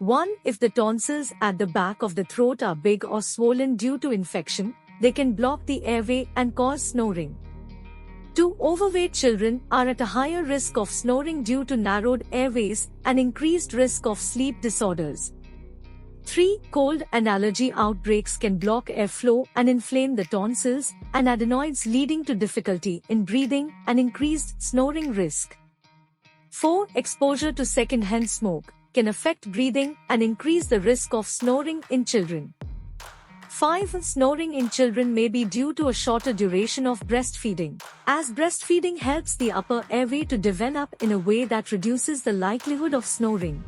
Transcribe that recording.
1. If the tonsils at the back of the throat are big or swollen due to infection, they can block the airway and cause snoring. 2. Overweight children are at a higher risk of snoring due to narrowed airways and increased risk of sleep disorders. 3. Cold and allergy outbreaks can block airflow and inflame the tonsils and adenoids, leading to difficulty in breathing and increased snoring risk. 4. Exposure to secondhand smoke can affect breathing and increase the risk of snoring in children. 5. Snoring in children may be due to a shorter duration of breastfeeding, as breastfeeding helps the upper airway to develop in a way that reduces the likelihood of snoring.